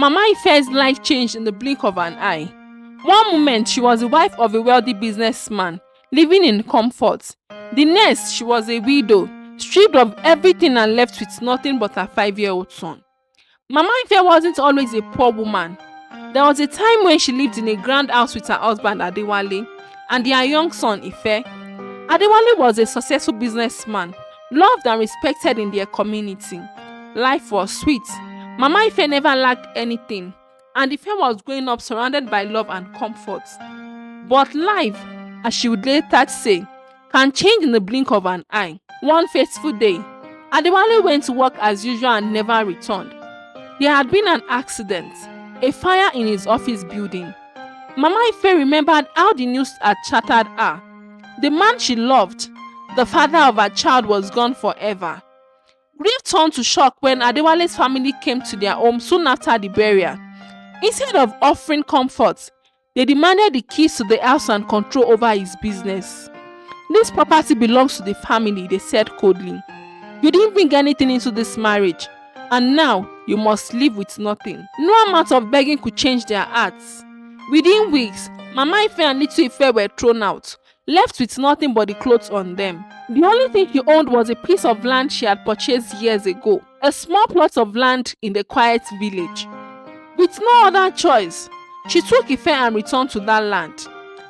Mama Ife's life changed in the blink of an eye. One moment, she was the wife of a wealthy businessman, living in comfort. The next, she was a widow, stripped of everything and left with nothing but her 5-year-old son. Mama Ife wasn't always a poor woman. There was a time when she lived in a grand house with her husband Adewale and their young son Ife. Adewale was a successful businessman, loved and respected in their community. Life was sweet. Mama Ife never lacked anything, and Ife was growing up surrounded by love and comfort. But life, as she would later say, can change in the blink of an eye. One fateful day, Adewale went to work as usual and never returned. There had been an accident, a fire in his office building. Mama Ife remembered how the news had shattered her. The man she loved, the father of her child, was gone forever. Grief turned to shock when Adewale's family came to their home soon after the burial. Instead of offering comfort, they demanded the keys to the house and control over his business. This property belongs to the family, they said coldly. You didn't bring anything into this marriage, and now you must live with nothing. No amount of begging could change their hearts. Within weeks, Mama Ife and little Ife were thrown out, left with nothing but the clothes on them. The only thing she owned was a piece of land she had purchased years ago, a small plot of land in the quiet village. With no other choice, she took Ife and returned to that land,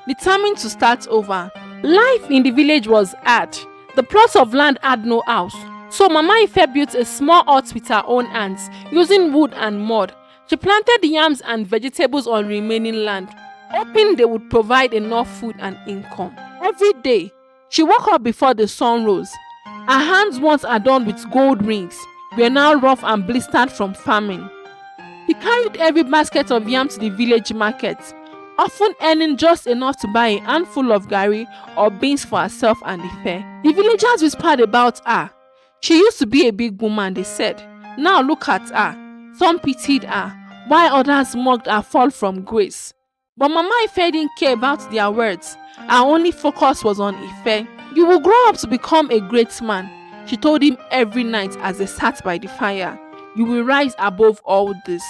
determined to start over. Life in the village was hard. The plot of land had no house, so Mama Ife built a small hut with her own hands, using wood and mud. She planted yams and vegetables on remaining land, hoping they would provide enough food and income. Every day, she woke up before the sun rose. Her hands, once adorned with gold rings, were now rough and blistered from farming. She carried every basket of yam to the village market, often earning just enough to buy a handful of garri or beans for herself and Ife. The villagers whispered about her. She used to be a big woman, they said. Now look at her. Some pitied her, while others mocked her fall from grace. But Mama Ife didn't care about their words. Her only focus was on Ife. You will grow up to become a great man, she told him every night as they sat by the fire. You will rise above all this.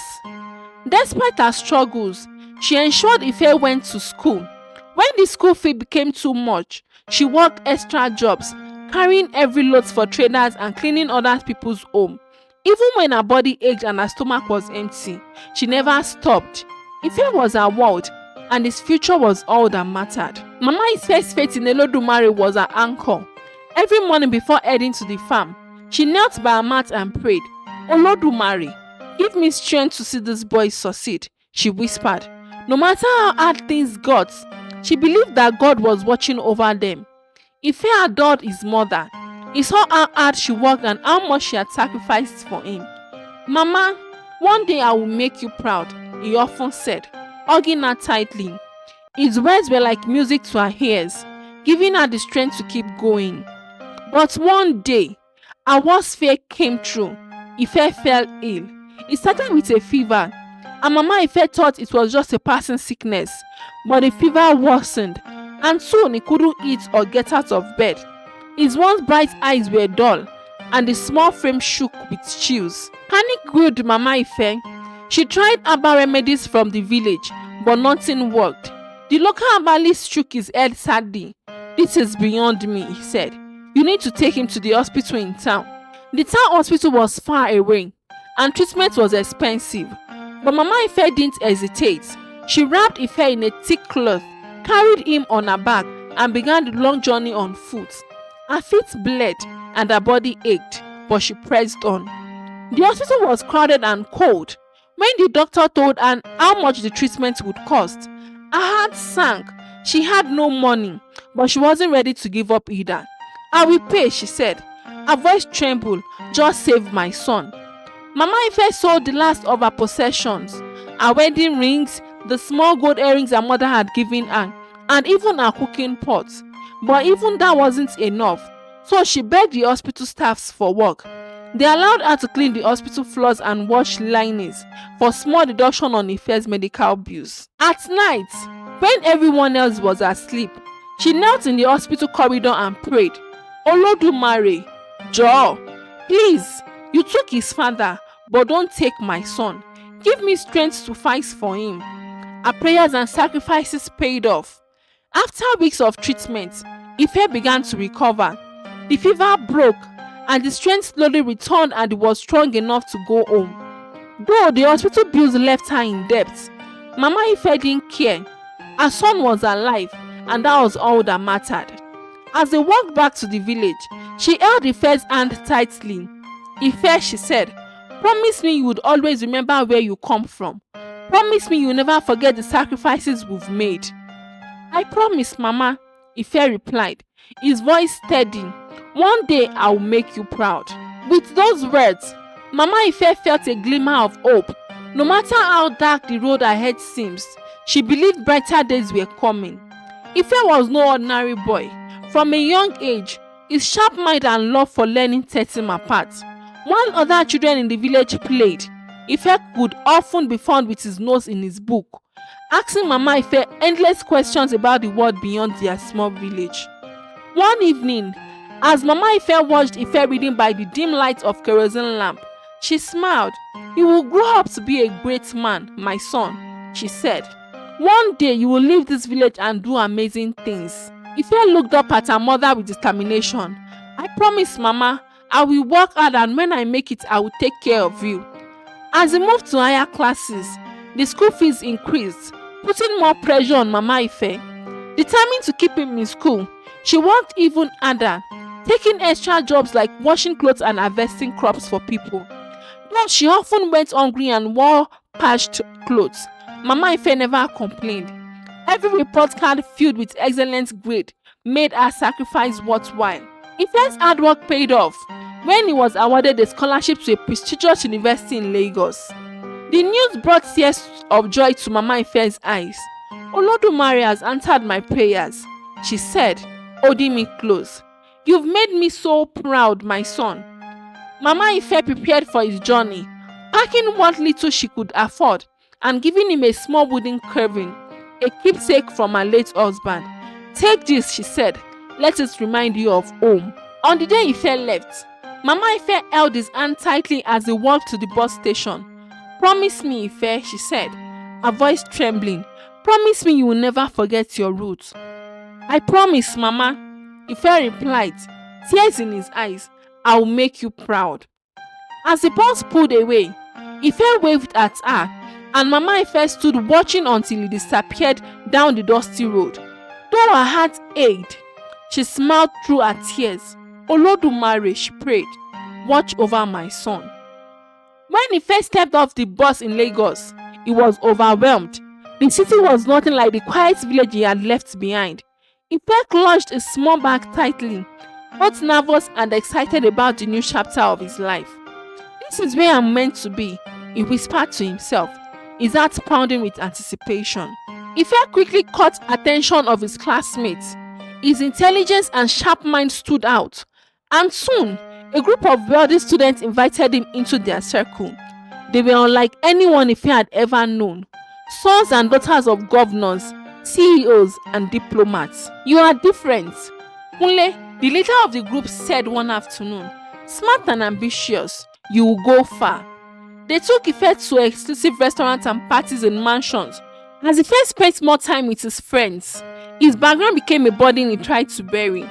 Despite her struggles, she ensured Ife went to school. When the school fee became too much, she worked extra jobs, carrying every load for traders and cleaning other people's home. Even when her body ached and her stomach was empty, she never stopped. Ife was her world, and his future was all that mattered. Mama Ife's faith in Olodumare was her anchor. Every morning before heading to the farm, she knelt by her mat and prayed, Olodumare, give me strength to see this boy succeed, she whispered. No matter how hard things got, she believed that God was watching over them. Ife adored his mother. He saw how hard she worked and how much she had sacrificed for him. Mama, one day I will make you proud, he often said, hugging her tightly. His words were like music to her ears, giving her the strength to keep going. But one day, her worst fear came true. Ife fell ill. It started with a fever, and Mama Ife thought it was just a passing sickness. But the fever worsened, and soon he couldn't eat or get out of bed. His once bright eyes were dull, and the small frame shook with chills. Panic grilled Mama Ife. She tried herbal remedies from the village, but nothing worked. The local herbalist shook his head sadly. This is beyond me, he said. You need to take him to the hospital in town. The town hospital was far away, and treatment was expensive. But Mama Ife didn't hesitate. She wrapped Ife in a thick cloth, carried him on her back, and began the long journey on foot. Her feet bled and her body ached, but she pressed on. The hospital was crowded and cold. When the doctor told her how much the treatment would cost, her heart sank. She had no money, but she wasn't ready to give up either. I will pay, she said. Her voice trembled. Just save my son. Mama Ife sold the last of her possessions, her wedding rings, the small gold earrings her mother had given her, and even her cooking pot. But even that wasn't enough, so she begged the hospital staffs for work. They allowed her to clean the hospital floors and wash linens for small deduction on Ife's medical bills. At night, when everyone else was asleep, she knelt in the hospital corridor and prayed, Olodumare, Joe, please, you took his father, but don't take my son. Give me strength to fight for him. Her prayers and sacrifices paid off. After weeks of treatment, Ife began to recover. The fever broke and the strength slowly returned and he was strong enough to go home. Though the hospital bills left her in debt, Mama Ife didn't care. Her son was alive and that was all that mattered. As they walked back to the village, she held Ife's hand tightly. Ife, she said, promise me you would always remember where you come from. Promise me you'll never forget the sacrifices we've made. I promise, Mama, Ife replied, his voice steady. One day I'll make you proud. With those words, Mama Ife felt a glimmer of hope. No matter how dark the road ahead seems, she believed brighter days were coming. Ife was no ordinary boy. From a young age, his sharp mind and love for learning set him apart. While other children in the village played, Ife could often be found with his nose in his book, asking Mama Ife endless questions about the world beyond their small village. One evening, as Mama Ife watched Ife reading by the dim light of kerosene lamp, she smiled. You will grow up to be a great man, my son, she said. One day you will leave this village and do amazing things. Ife looked up at her mother with determination. I promise, Mama, I will work hard and when I make it, I will take care of you. As he moved to higher classes, the school fees increased, putting more pressure on Mama Ife. Determined to keep him in school, she worked even harder, taking extra jobs like washing clothes and harvesting crops for people. Though she often went hungry and wore patched clothes, Mama Ife never complained. Every report card filled with excellent grade made her sacrifice worthwhile. Ife's hard work paid off when he was awarded a scholarship to a prestigious university in Lagos. The news brought tears of joy to Mama Ife's eyes. Olodumare has answered my prayers, she said, holding me close. You've made me so proud, my son. Mama Ife prepared for his journey, packing what little she could afford and giving him a small wooden carving, a keepsake from her late husband. Take this, she said. Let it remind you of home. On the day Ife left, Mama Ife held his hand tightly as they walked to the bus station. Promise me, Ife, she said, her voice trembling. Promise me you will never forget your roots. I promise, Mama, Ife replied, tears in his eyes. I will make you proud. As the bus pulled away, Ife waved at her, and Mama Ife stood watching until he disappeared down the dusty road. Though her heart ached, she smiled through her tears. Olodumare, she prayed, watch over my son. When Ife stepped off the bus in Lagos, he was overwhelmed. The city was nothing like the quiet village he had left behind. Ife clutched his small bag tightly, both nervous and excited about the new chapter of his life. This is where I'm meant to be, he whispered to himself, his heart pounding with anticipation. Ife quickly caught attention of his classmates. His intelligence and sharp mind stood out, and soon a group of wealthy students invited him into their circle. They were unlike anyone Ife had ever known. Sons and daughters of governors, CEOs, and diplomats. You are different, Kunle, the leader of the group, said one afternoon. Smart and ambitious, you will go far. They took Ife to exclusive restaurants and parties in mansions. As Ife spent more time with his friends, his background became a burden he tried to bury.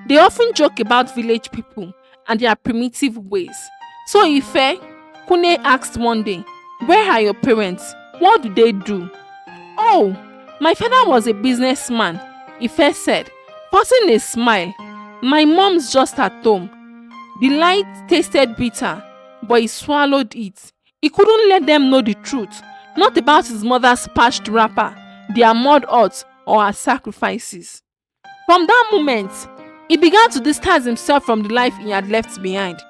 They often joke about village people and their primitive ways. So Ife, Kune asked one day, where are your parents? What do they do? Oh, my father was a businessman, Ife said, forcing a smile. My mom's just at home. The light tasted bitter, but he swallowed it. He couldn't let them know the truth, not about his mother's patched wrapper, their mud huts, or her sacrifices. From that moment, he began to distance himself from the life he had left behind.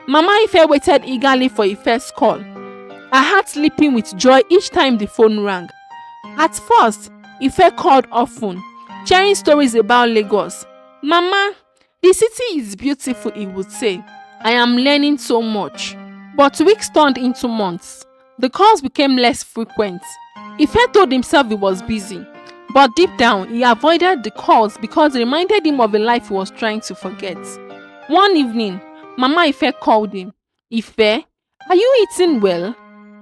Mama Ife waited eagerly for Ife's call, her heart leaping with joy each time the phone rang. At first, Ife called often, sharing stories about Lagos. Mama, the city is beautiful, he would say. I am learning so much. But weeks turned into months. The calls became less frequent. Ife told himself he was busy, but deep down he avoided the calls because it reminded him of a life he was trying to forget. One evening, Mama Ife called him. Ife, are you eating well?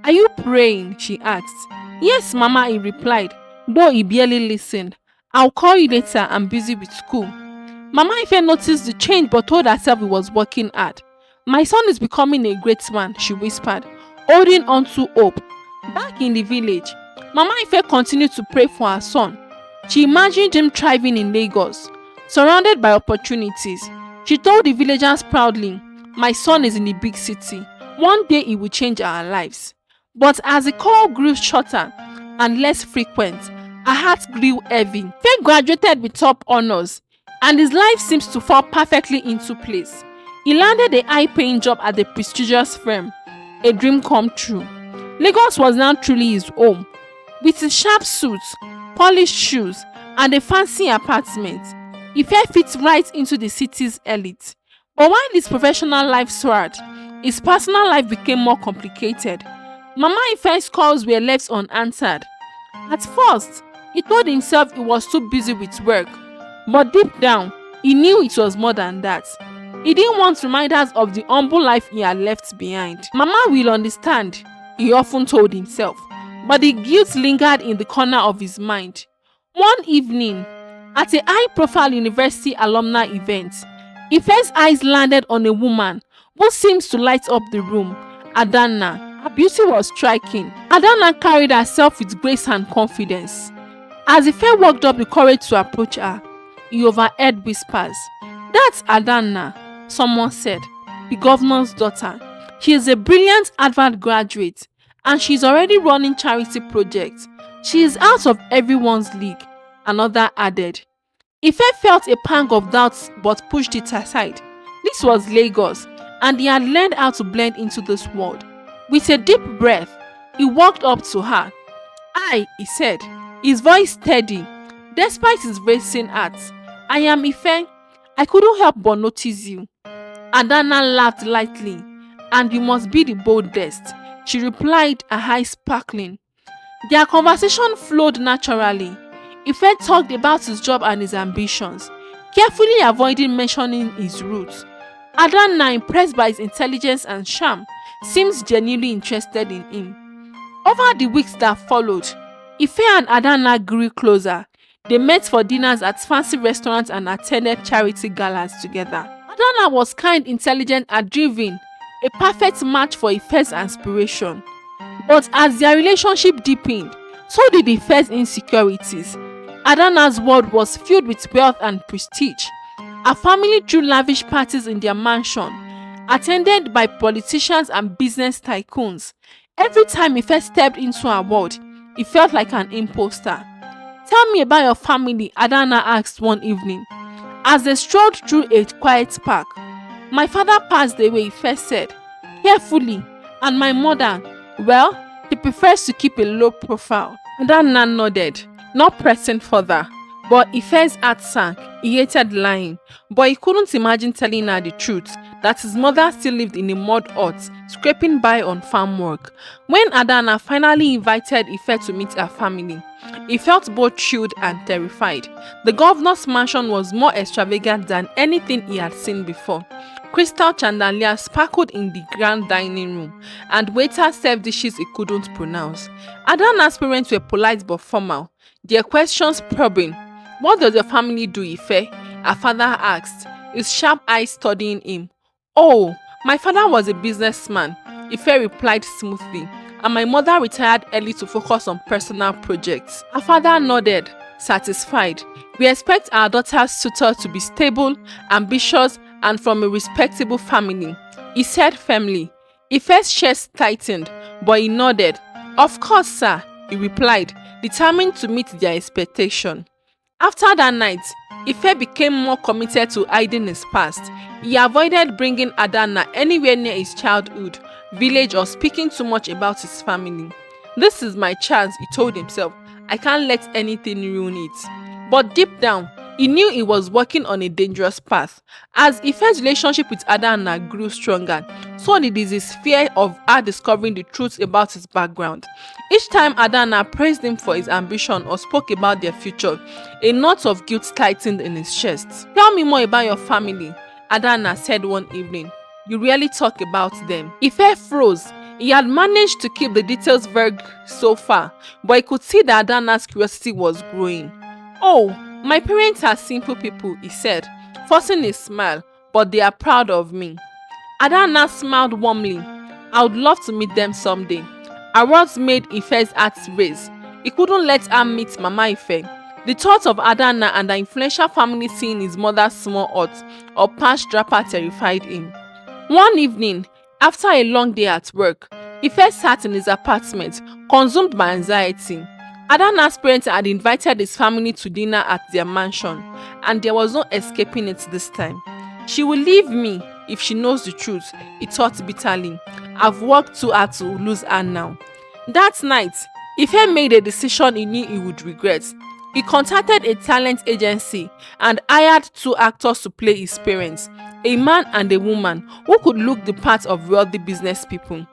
"Are you praying?" she asked. "Yes, Mama," he replied, though he barely listened. "I'll call you later. I'm busy with school." Mama Ife noticed the change but told herself he was working hard. "My son is becoming a great man," she whispered, holding on to hope. Back in the village, Mama Ife continued to pray for her son. She imagined him thriving in Lagos, surrounded by opportunities. She told the villagers proudly, "My son is in the big city. One day he will change our lives." But as the call grew shorter and less frequent, her heart grew heavy. Faye graduated with top honors, and his life seems to fall perfectly into place. He landed a high-paying job at a prestigious firm, a dream come true. Lagos was now truly his home. With his sharp suits, polished shoes, and a fancy apartment, Ife fits right into the city's elite. But while his professional life soared, his personal life became more complicated. Mama Ife's calls were left unanswered. At first, he told himself he was too busy with work, but deep down, he knew it was more than that. He didn't want reminders of the humble life he had left behind. "Mama will understand," he often told himself, but the guilt lingered in the corner of his mind. One evening, at a high-profile university alumni event, Ife's eyes landed on a woman who seems to light up the room, Adanna. Her beauty was striking. Adanna carried herself with grace and confidence. As Ife walked up the corridor to approach her, he overheard whispers. "That's Adanna," someone said, "the governor's daughter. She is a brilliant Harvard graduate, and she's already running charity projects. She is out of everyone's league," another added. Ife felt a pang of doubt but pushed it aside. This was Lagos, and he had learned how to blend into this world. With a deep breath, he walked up to her. "Hi," he said, his voice steady, despite his racing heart. "I am Ife. I couldn't help but notice you." Adanna laughed lightly. "And you must be the boldest," she replied, her eyes sparkling. Their conversation flowed naturally. Ife talked about his job and his ambitions, carefully avoiding mentioning his roots. Adanna, impressed by his intelligence and charm, seems genuinely interested in him. Over the weeks that followed, Ife and Adanna grew closer. They met for dinners at fancy restaurants and attended charity galas together. Adanna was kind, intelligent, and driven, a perfect match for Ife's aspiration. But as their relationship deepened, so did Ife's insecurities. Adanna's world was filled with wealth and prestige. Her family threw lavish parties in their mansion, attended by politicians and business tycoons. Every time Ife stepped into her world, he felt like an imposter. "Tell me about your family," Adanna asked one evening, as they strolled through a quiet park. "My father passed away," Ife said, carefully, "and my mother, well, she prefers to keep a low profile." Adanna nodded, not pressing further. But Ife's heart sank. He hated lying, but he couldn't imagine telling her the truth, that his mother still lived in a mud hut, scraping by on farm work. When Adanna finally invited Ife to meet her family, he felt both thrilled and terrified. The governor's mansion was more extravagant than anything he had seen before. Crystal chandeliers sparkled in the grand dining room, and waiters served dishes he couldn't pronounce. Adanna's parents were polite but formal, their questions probing. "What does your family do, Ife?" her father asked, his sharp eyes studying him. "Oh, my father was a businessman," Ife replied smoothly, "and my mother retired early to focus on personal projects." Her father nodded, satisfied. "We expect our daughter's suitor to be stable, ambitious, and from a respectable family," he said firmly. Ife's chest tightened, but he nodded. "Of course, sir," he replied, determined to meet their expectation. After that night, Ife became more committed to hiding his past. He avoided bringing Adanna anywhere near his childhood, village, or speaking too much about his family. "This is my chance," he told himself. "I can't let anything ruin it." But deep down, he knew he was walking on a dangerous path. As Ife's relationship with Adanna grew stronger, so did his fear of her discovering the truth about his background. Each time Adanna praised him for his ambition or spoke about their future, a knot of guilt tightened in his chest. "Tell me more about your family," Adanna said one evening. "You rarely talk about them." Ife froze. He had managed to keep the details vague so far, but he could see that Adana's curiosity was growing. "Oh, my parents are simple people," he said, forcing a smile, "but they are proud of me." Adana smiled warmly. "I would love to meet them someday." Her words made Ife's heart race. He couldn't let her meet Mama Ife. The thought of Adana and the influential family seeing his mother's small hut or patched wrapper terrified him. One evening, after a long day at work, Ife sat in his apartment, consumed by anxiety. Adana's parents had invited his family to dinner at their mansion, and there was no escaping it this time. "She will leave me if she knows the truth," he thought bitterly. "I've worked too hard to lose her now." That night, Ife made a decision he knew he would regret. He contacted a talent agency and hired 2 actors to play his parents, a man and a woman who could look the part of wealthy business people.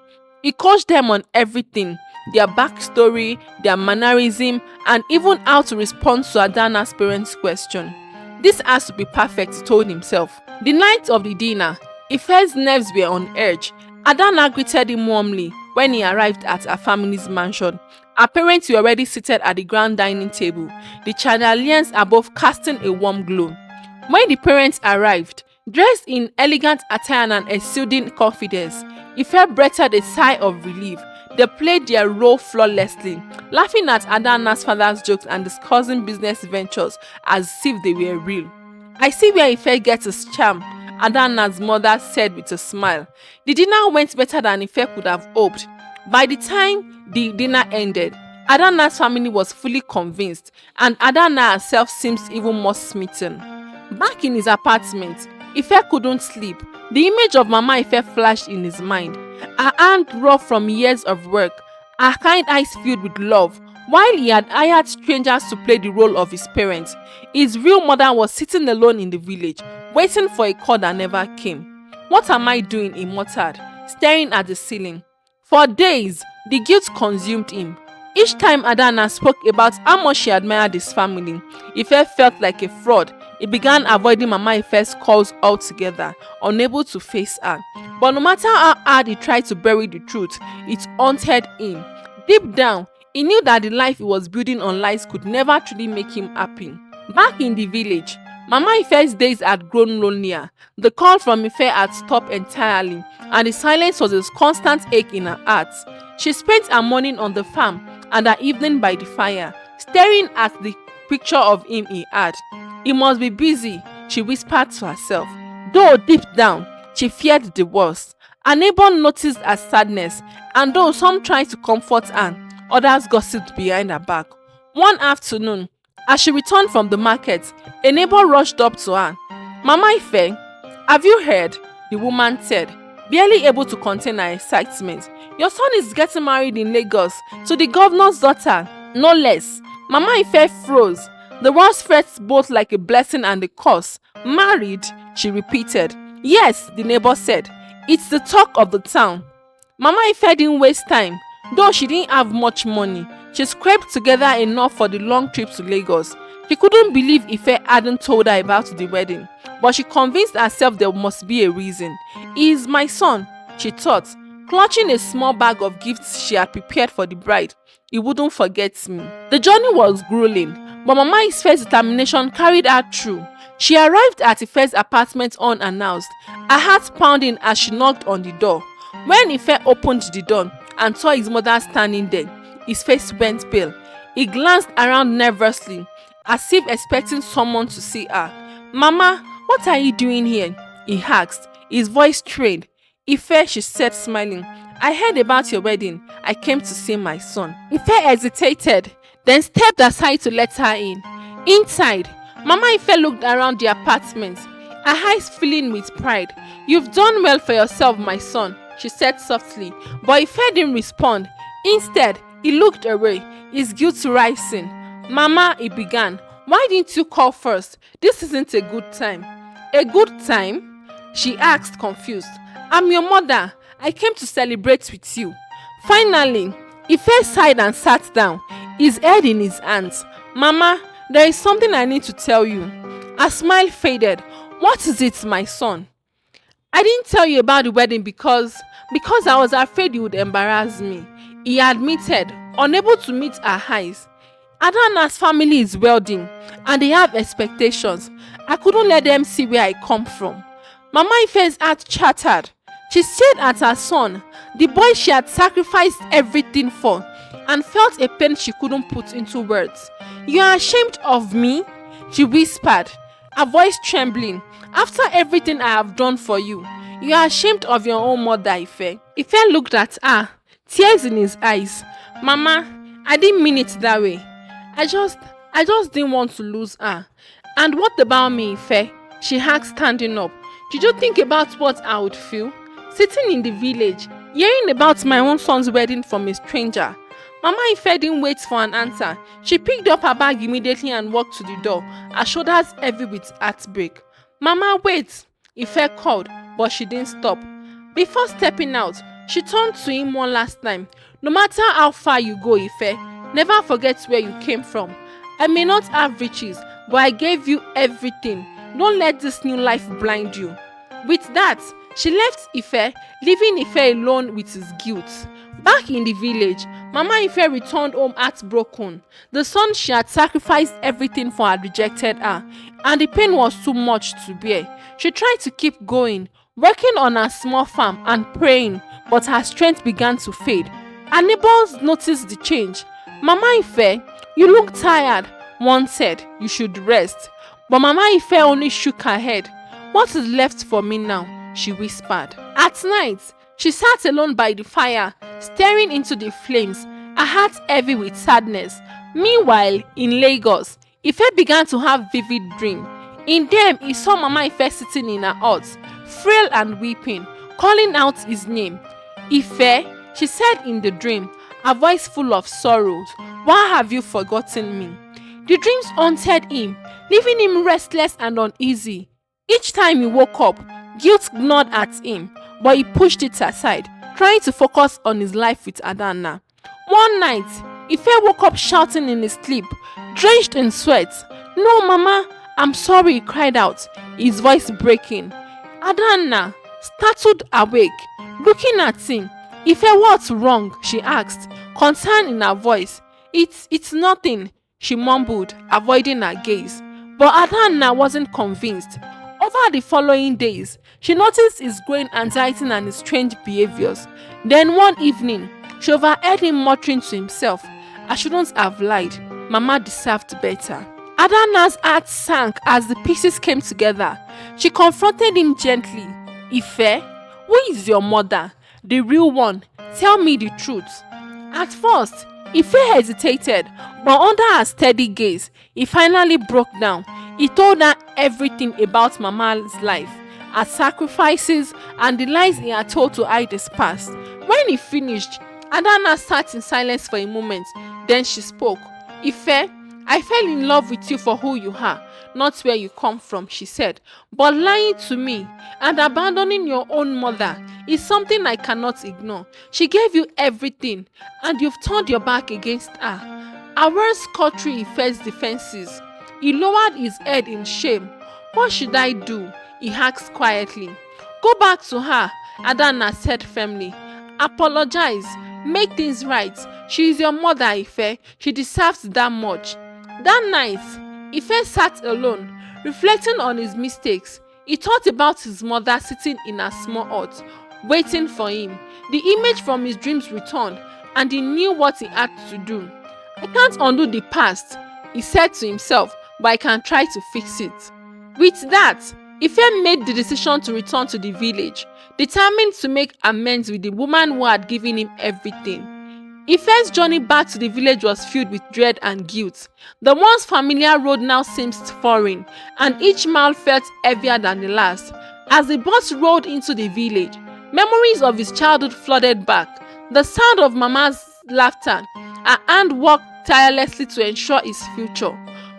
He coached them on everything, their backstory, their mannerism, and even how to respond to Adana's parents' question. "This has to be perfect," he told himself. The night of the dinner, Ife's nerves were on edge. Adana greeted him warmly when he arrived at her family's mansion. Her parents were already seated at the grand dining table, the chandeliers above casting a warm glow. When the parents arrived, dressed in elegant attire and exuding confidence, Ife breathed a sigh of relief. They played their role flawlessly, laughing at Adana's father's jokes and discussing business ventures as if they were real. "I see where Ife gets his charm," Adana's mother said with a smile. The dinner went better than Ife could have hoped. By the time the dinner ended, Adana's family was fully convinced, and Adana herself seems even more smitten. Back in his apartment, Ife couldn't sleep. The image of Mama Ife flashed in his mind. Her hand rough from years of work, her kind eyes filled with love. While he had hired strangers to play the role of his parents, his real mother was sitting alone in the village, waiting for a call that never came. "What am I doing?" he muttered, staring at the ceiling. For days, the guilt consumed him. Each time Adana spoke about how much she admired his family, Ife felt like a fraud. He began avoiding Mama Ife's calls altogether, unable to face her. But no matter how hard he tried to bury the truth, it haunted him. Deep down, he knew that the life he was building on lies could never truly make him happy. Back in the village, Mama Ife's days had grown lonelier. The call from Ife had stopped entirely, and the silence was a constant ache in her heart. She spent her morning on the farm and her evening by the fire, staring at the picture of him he had. "He must be busy," she whispered to herself, though deep down she feared the worst. Her neighbor noticed her sadness, and though some tried to comfort her, others gossiped behind her back. One afternoon, as she returned from the market, a neighbor rushed up to her. "Mama Ife, have you heard?" the woman said, barely able to contain her excitement. "Your son is getting married in Lagos to the governor's daughter, no less." Mama Ife froze. The words felt both like a blessing and a curse. "Married?" she repeated. "Yes," the neighbor said. "It's the talk of the town." Mama Ife didn't waste time. Though she didn't have much money, she scraped together enough for the long trip to Lagos. She couldn't believe Ife hadn't told her about the wedding, but she convinced herself there must be a reason. "He is my son," she thought, clutching a small bag of gifts she had prepared for the bride. "He wouldn't forget me." The journey was grueling, but Mama Ife's determination carried her through. She arrived at Ife's apartment unannounced, her heart pounding as she knocked on the door. When Ife opened the door and saw his mother standing there, his face went pale. He glanced around nervously, as if expecting someone to see her. "Mama, what are you doing here?" he asked, his voice strained. "Ife," she said, smiling, "I heard about your wedding. I came to see my son." Ife hesitated, then stepped aside to let her in. Inside, Mama Ife looked around the apartment, her eyes filling with pride. "You've done well for yourself, my son," she said softly, but Ife didn't respond. Instead, he looked away, his guilt rising. "Mama," he began, "why didn't you call first? This isn't a good time." "A good time?" she asked, confused. "I'm your mother. I came to celebrate with you." Finally, Ife sighed and sat down, his head in his hands. "Mama, there is something I need to tell you." Her smile faded. "What is it, my son?" "I didn't tell you about the wedding because..." Because I was afraid he would embarrass me, he admitted, unable to meet our eyes. Adanna's family is wealthy and they have expectations. I couldn't let them see where I come from. Mama Ife's heart chattered. She stared at her son, the boy she had sacrificed everything for, and felt a pain she couldn't put into words. You are ashamed of me? She whispered, her voice trembling. After everything I have done for you, you are ashamed of your own mother, Ife. Ife looked at her, tears in his eyes. Mama, I didn't mean it that way. I just didn't want to lose her. And what about me, Ife? She asked, standing up. Did you think about what I would feel? Sitting in the village, hearing about my own son's wedding from a stranger. Mama Ife didn't wait for an answer. She picked up her bag immediately and walked to the door, her shoulders heavy with heartbreak. Mama, wait! Ife called, but she didn't stop. Before stepping out, she turned to him one last time. No matter how far you go, Ife, never forget where you came from. I may not have riches, but I gave you everything. Don't let this new life blind you. With that, she left Ife, leaving Ife alone with his guilt. Back in the village, Mama Ife returned home heartbroken. The son she had sacrificed everything for had rejected her, and the pain was too much to bear. She tried to keep going, working on her small farm and praying, but her strength began to fade. Her neighbors noticed the change. Mama Ife, you look tired. One said, you should rest. But Mama Ife only shook her head. What is left for me now? She whispered. At night, she sat alone by the fire, staring into the flames, her heart heavy with sadness. Meanwhile, in Lagos, Ife began to have vivid dreams. In them, he saw Mama Ife sitting in her hut, frail and weeping, calling out his name. Ife, she said in the dream, her voice full of sorrows, why have you forgotten me? The dreams haunted him, leaving him restless and uneasy. Each time he woke up, guilt gnawed at him, but he pushed it aside, trying to focus on his life with Adanna. One night, Ife woke up shouting in his sleep, drenched in sweat. No, Mama, I'm sorry, he cried out, his voice breaking. Adanna, startled awake, looking at him. Ife, what's wrong? She asked, concern in her voice. It's nothing, she mumbled, avoiding her gaze. But Adanna wasn't convinced. Over the following days, she noticed his growing anxiety and his strange behaviors. Then one evening, she overheard him muttering to himself, I shouldn't have lied. Mama deserved better. Adanna's heart sank as the pieces came together. She confronted him gently. Ife, who is your mother? The real one. Tell me the truth. At first, Ife hesitated, but under her steady gaze, he finally broke down. He told her everything about Mama's life, her sacrifices, and the lies he had told to hide his past. When he finished, Adanna sat in silence for a moment. Then she spoke. Ife, I fell in love with you for who you are, not where you come from, she said. But lying to me and abandoning your own mother is something I cannot ignore. She gave you everything, and you've turned your back against her. Her words cut through Ife's defenses. He lowered his head in shame. What should I do? He asked quietly. Go back to her, Adanna said firmly. Apologize. Make things right. She is your mother, Ife. She deserves that much. That night, Ife sat alone, reflecting on his mistakes. He thought about his mother sitting in a small hut, waiting for him. The image from his dreams returned, and he knew what he had to do. I can't undo the past, he said to himself, but I can try to fix it. With that, Ife made the decision to return to the village, determined to make amends with the woman who had given him everything. Ife's journey back to the village was filled with dread and guilt. The once familiar road now seemed foreign, and each mile felt heavier than the last. As the bus rolled into the village, memories of his childhood flooded back. The sound of Mama's laughter, her hand worked tirelessly to ensure his future.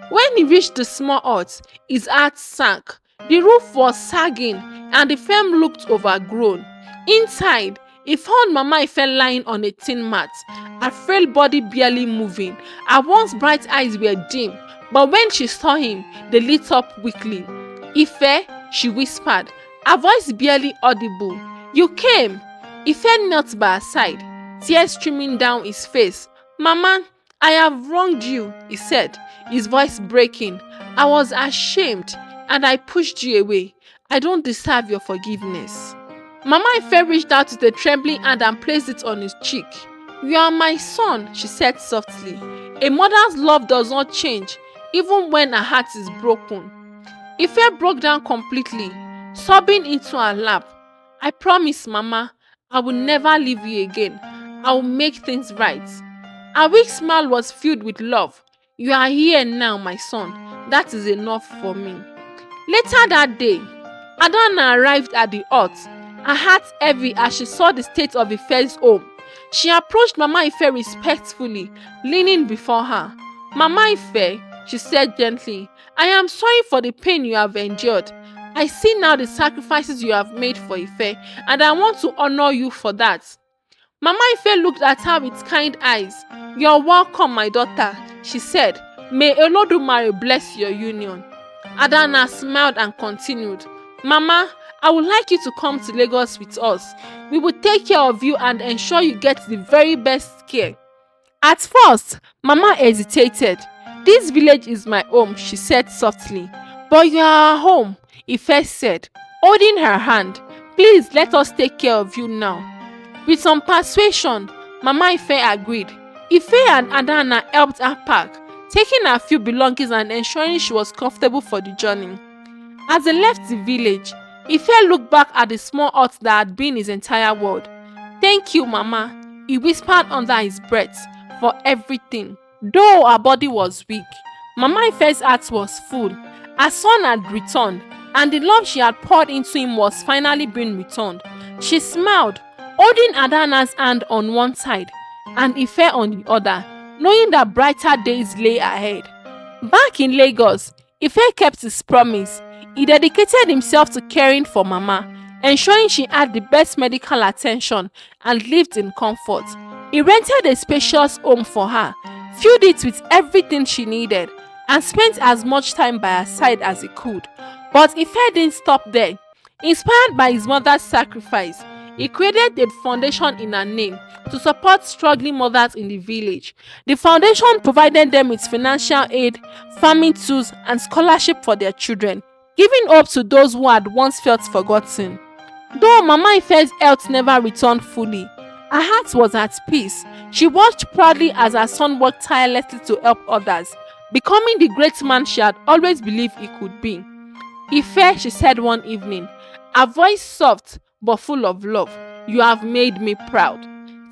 When he reached the small hut, his heart sank. The roof was sagging, and the frame looked overgrown. Inside, he found Mama Ife lying on a tin mat, her frail body barely moving. Her once bright eyes were dim, but when she saw him, they lit up weakly. Ife, she whispered, her voice barely audible. You came. Ife knelt by her side, tears streaming down his face. Mama, I have wronged you, he said, his voice breaking. I was ashamed and I pushed you away. I don't deserve your forgiveness. Mama Ife reached out with a trembling hand and placed it on his cheek. You are my son, she said softly. A mother's love does not change, even when her heart is broken. Ife broke down completely, sobbing into her lap. I promise, Mama, I will never leave you again. I will make things right. Her weak smile was filled with love. You are here now, my son. That is enough for me. Later that day, Adana arrived at the hut, her heart heavy as she saw the state of Ife's home. She approached Mama Ife respectfully, leaning before her. Mama Ife, she said gently, I am sorry for the pain you have endured. I see now the sacrifices you have made for Ife, and I want to honor you for that. Mama Ife looked at her with kind eyes. You're welcome, my daughter, she said. May Olodumare bless your union. Adana smiled and continued. Mama, I would like you to come to Lagos with us. We will take care of you and ensure you get the very best care. At first, Mama hesitated. This village is my home, she said softly. But you are home, Ife said, holding her hand. Please let us take care of you now. With some persuasion, Mama Ife agreed. Ife and Adana helped her pack, taking her few belongings and ensuring she was comfortable for the journey. As they left the village, Ife looked back at the small hut that had been his entire world. Thank you, Mama, he whispered under his breath, for everything. Though her body was weak, Mama Ife's heart was full. Her son had returned, and the love she had poured into him was finally being returned. She smiled, holding Adana's hand on one side and Ife on the other, knowing that brighter days lay ahead. Back in Lagos, Ife kept his promise. He dedicated himself to caring for Mama, ensuring she had the best medical attention and lived in comfort. He rented a spacious home for her, filled it with everything she needed, and spent as much time by her side as he could. But Ife didn't stop there. Inspired by his mother's sacrifice, he created a foundation in her name to support struggling mothers in the village. The foundation provided them with financial aid, farming tools, and scholarship for their children, giving hope to those who had once felt forgotten. Though Mama Ife's health never returned fully, her heart was at peace. She watched proudly as her son worked tirelessly to help others, becoming the great man she had always believed he could be. Ife, she said one evening, her voice soft but full of love, you have made me proud.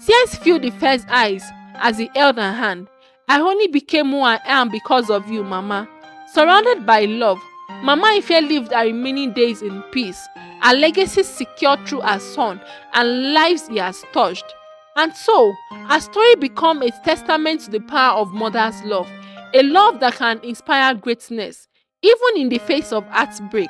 Tears filled Ife's eyes as he held her hand. I only became who I am because of you, Mama. Surrounded by love, Mama Ife lived her remaining days in peace, her legacy secured through her son and lives he has touched. And so, her story became a testament to the power of mother's love, a love that can inspire greatness, even in the face of heartbreak.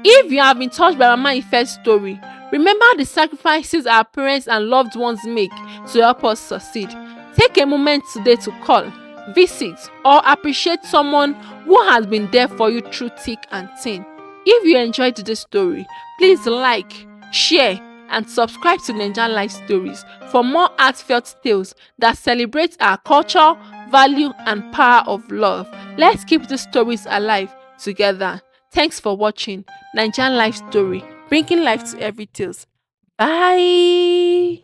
If you have been touched by Mama Ife's story, remember the sacrifices our parents and loved ones make to help us succeed. Take a moment today to call, visit, or appreciate someone who has been there for you through thick and thin. If you enjoyed this story, please like, share, and subscribe to Naija Life Stories for more heartfelt tales that celebrate our culture, value, and power of love. Let's keep these stories alive together. Thanks for watching Naija Life Story, bringing life to every tales. Bye.